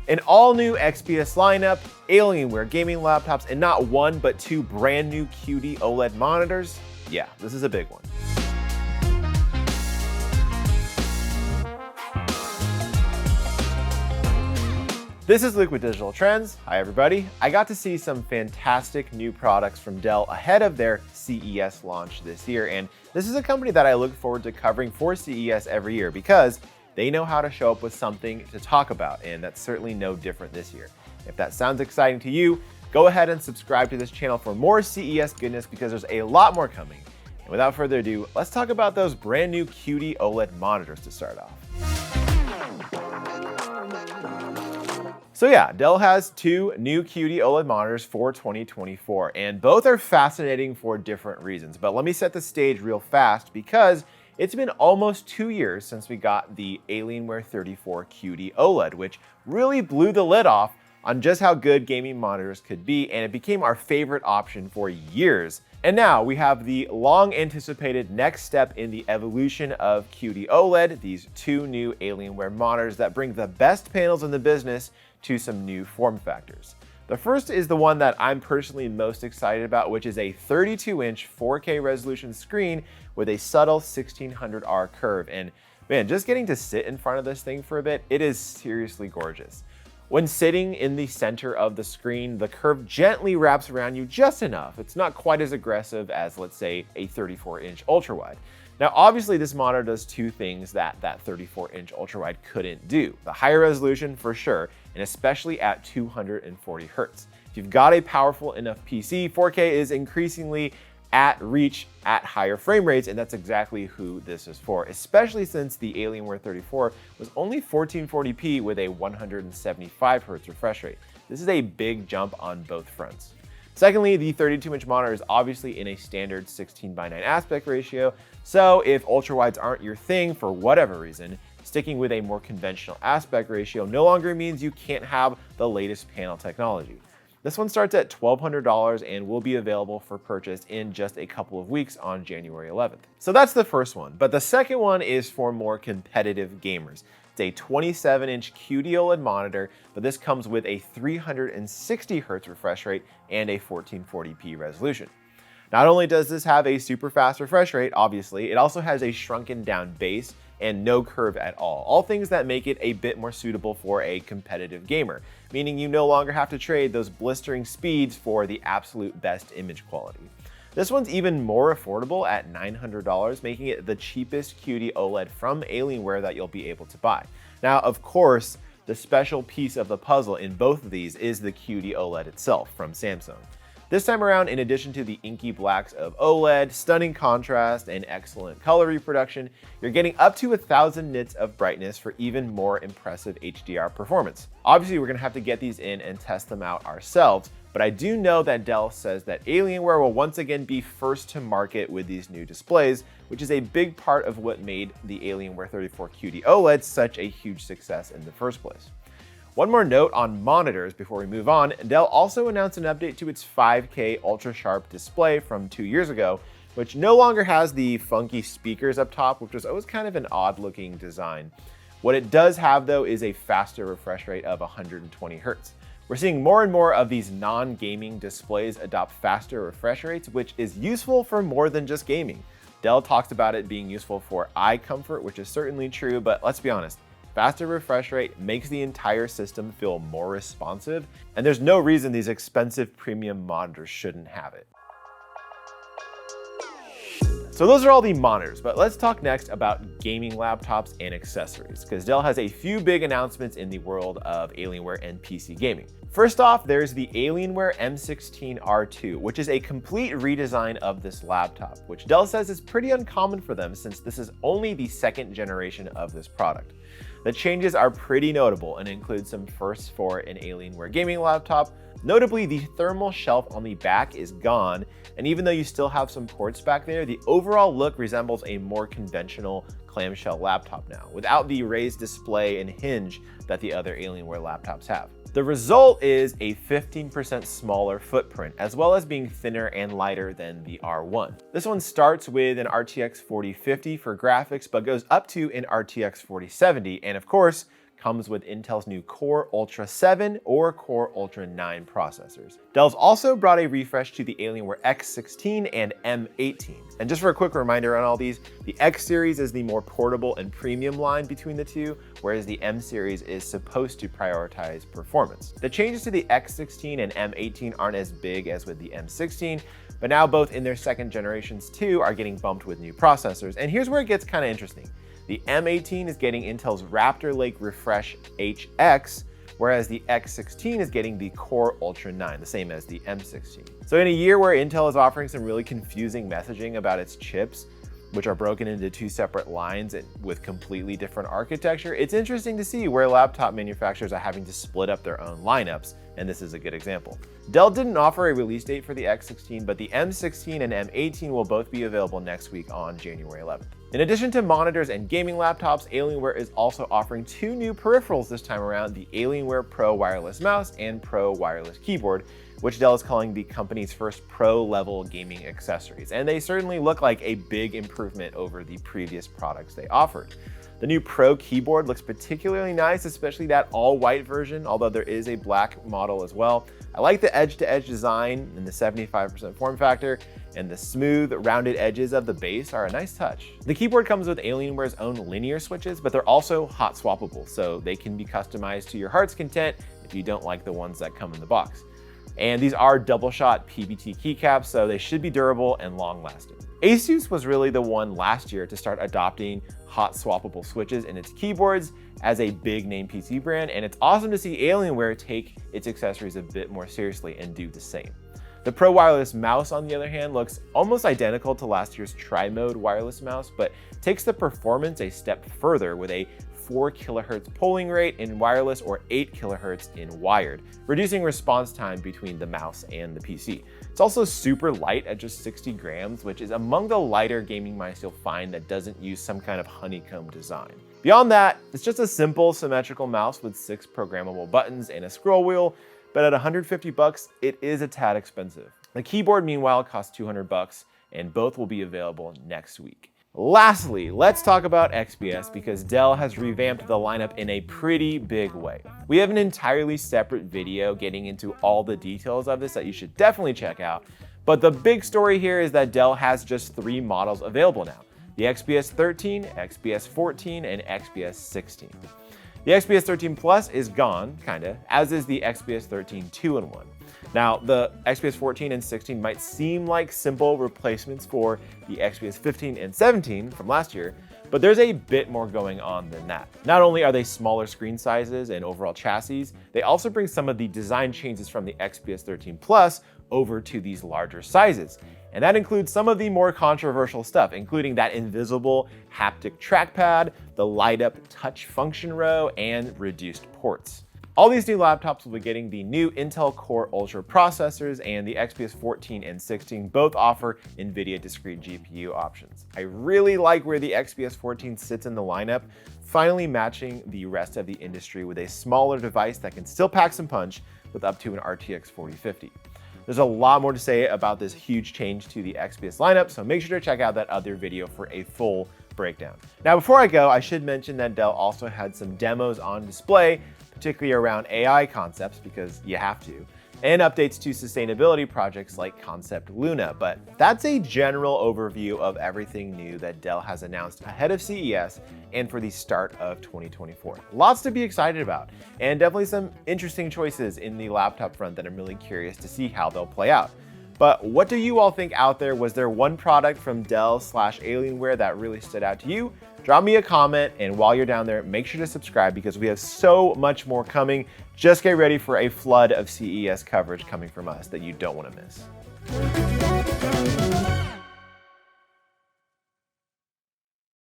An all-new XPS lineup, Alienware gaming laptops, and not one but two brand new QD-OLED monitors. Yeah, this is a big one. This is Luke with Digital Trends. Hi everybody. I got to see some fantastic new products from Dell ahead of their CES launch this year, and this is a company that I look forward to covering for CES every year because they know how to show up with something to talk about, and that's certainly no different this year. If that sounds exciting to you, go ahead and subscribe to this channel for more CES goodness because there's a lot more coming. And without further ado, let's talk about those brand new QD-OLED monitors to start off. So yeah, Dell has two new QD-OLED monitors for 2024, and both are fascinating for different reasons. But let me set the stage real fast because it's been almost 2 years since we got the Alienware 34 QD-OLED, which really blew the lid off on just how good gaming monitors could be, and it became our favorite option for years. And now we have the long-anticipated next step in the evolution of QD-OLED, these two new Alienware monitors that bring the best panels in the business to some new form factors. The first is the one that I'm personally most excited about, which is a 32-inch 4K resolution screen with a subtle 1600R curve. And man, just getting to sit in front of this thing for a bit, it is seriously gorgeous. When sitting in the center of the screen, the curve gently wraps around you just enough. It's not quite as aggressive as, let's say, a 34-inch ultrawide. Now, obviously, this monitor does two things that 34-inch ultrawide couldn't do. The higher resolution, for sure, and especially at 240 Hertz. If you've got a powerful enough PC, 4K is increasingly at reach at higher frame rates, and that's exactly who this is for, especially since the Alienware 34 was only 1440p with a 175 Hertz refresh rate. This is a big jump on both fronts. Secondly, the 32-inch monitor is obviously in a standard 16:9 aspect ratio, so if ultrawides aren't your thing for whatever reason, sticking with a more conventional aspect ratio no longer means you can't have the latest panel technology. This one starts at $1,200 and will be available for purchase in just a couple of weeks on January 11th. So that's the first one, but the second one is for more competitive gamers. It's a 27-inch QD-OLED monitor, but this comes with a 360 Hertz refresh rate and a 1440p resolution. Not only does this have a super fast refresh rate, obviously, it also has a shrunken down base and no curve at all things that make it a bit more suitable for a competitive gamer, meaning you no longer have to trade those blistering speeds for the absolute best image quality. This one's even more affordable at $900, making it the cheapest QD-OLED from Alienware that you'll be able to buy. Now, of course, the special piece of the puzzle in both of these is the QD-OLED itself from Samsung. This time around, in addition to the inky blacks of OLED, stunning contrast, and excellent color reproduction, you're getting up to 1000 nits of brightness for even more impressive HDR performance. Obviously, we're gonna have to get these in and test them out ourselves, but I do know that Dell says that Alienware will once again be first to market with these new displays, which is a big part of what made the Alienware 34 QD-OLED such a huge success in the first place. One more note on monitors before we move on, Dell also announced an update to its 5K ultra-sharp display from 2 years ago, which no longer has the funky speakers up top, which was always kind of an odd-looking design. What it does have, though, is a faster refresh rate of 120 Hertz. We're seeing more and more of these non-gaming displays adopt faster refresh rates, which is useful for more than just gaming. Dell talks about it being useful for eye comfort, which is certainly true, but let's be honest, faster refresh rate makes the entire system feel more responsive, and there's no reason these expensive premium monitors shouldn't have it. So those are all the monitors, but let's talk next about gaming laptops and accessories, because Dell has a few big announcements in the world of Alienware and PC gaming. First off, there's the Alienware M16R2, which is a complete redesign of this laptop, which Dell says is pretty uncommon for them since this is only the second generation of this product. The changes are pretty notable and include some firsts for an Alienware gaming laptop. Notably, the thermal shelf on the back is gone, and even though you still have some ports back there, the overall look resembles a more conventional clamshell laptop now, without the raised display and hinge that the other Alienware laptops have. The result is a 15% smaller footprint, as well as being thinner and lighter than the R1. This one starts with an RTX 4050 for graphics, but goes up to an RTX 4070, and of course, comes with Intel's new Core Ultra 7 or Core Ultra 9 processors. Dell's also brought a refresh to the Alienware X16 and M18. And just for a quick reminder on all these, the X series is the more portable and premium line between the two, whereas the M series is supposed to prioritize performance. The changes to the X16 and M18 aren't as big as with the M16, but now both in their second generations too are getting bumped with new processors. And here's where it gets kind of interesting. The M18 is getting Intel's Raptor Lake Refresh HX, whereas the X16 is getting the Core Ultra 9, the same as the M16. So in a year where Intel is offering some really confusing messaging about its chips, which are broken into two separate lines and with completely different architecture, it's interesting to see where laptop manufacturers are having to split up their own lineups, and this is a good example. Dell didn't offer a release date for the X16, but the M16 and M18 will both be available next week on January 11th. In addition to monitors and gaming laptops, Alienware is also offering two new peripherals this time around, the Alienware Pro Wireless Mouse and Pro Wireless Keyboard, which Dell is calling the company's first pro-level gaming accessories. And they certainly look like a big improvement over the previous products they offered. The new Pro keyboard looks particularly nice, especially that all-white version, although there is a black model as well. I like the edge-to-edge design and the 75% form factor, and the smooth, rounded edges of the base are a nice touch. The keyboard comes with Alienware's own linear switches, but they're also hot swappable, so they can be customized to your heart's content if you don't like the ones that come in the box. And these are double-shot PBT keycaps, so they should be durable and long-lasting. Asus was really the one last year to start adopting hot swappable switches in its keyboards as a big name PC brand, and it's awesome to see Alienware take its accessories a bit more seriously and do the same. The Pro Wireless Mouse, on the other hand, looks almost identical to last year's Tri-Mode wireless mouse, but takes the performance a step further with a 4 kHz polling rate in wireless or 8 kHz in wired, reducing response time between the mouse and the PC. It's also super light at just 60 grams, which is among the lighter gaming mice you'll find that doesn't use some kind of honeycomb design. Beyond that, it's just a simple symmetrical mouse with 6 programmable buttons and a scroll wheel, but at $150, it is a tad expensive. The keyboard, meanwhile, costs $200, and both will be available next week. Lastly, let's talk about XPS because Dell has revamped the lineup in a pretty big way. We have an entirely separate video getting into all the details of this that you should definitely check out, but the big story here is that Dell has just 3 models available now: the XPS 13, XPS 14, and XPS 16. The XPS 13 Plus is gone, kinda, as is the XPS 13 2-in-1. Now, the XPS 14 and 16 might seem like simple replacements for the XPS 15 and 17 from last year, but there's a bit more going on than that. Not only are they smaller screen sizes and overall chassis, they also bring some of the design changes from the XPS 13 Plus over to these larger sizes. And that includes some of the more controversial stuff, including that invisible haptic trackpad, the light-up touch function row, and reduced ports. All these new laptops will be getting the new Intel Core Ultra processors, and the XPS 14 and 16 both offer NVIDIA discrete GPU options. I really like where the XPS 14 sits in the lineup, finally matching the rest of the industry with a smaller device that can still pack some punch with up to an RTX 4050. There's a lot more to say about this huge change to the XPS lineup, so make sure to check out that other video for a full breakdown. Now, before I go, I should mention that Dell also had some demos on display, particularly around AI concepts, because you have to, and updates to sustainability projects like Concept Luna. But that's a general overview of everything new that Dell has announced ahead of CES and for the start of 2024. Lots to be excited about, and definitely some interesting choices in the laptop front that I'm really curious to see how they'll play out. But what do you all think out there? Was there one product from Dell/Alienware that really stood out to you? Drop me a comment, and while you're down there, make sure to subscribe because we have so much more coming. Just get ready for a flood of CES coverage coming from us that you don't want to miss.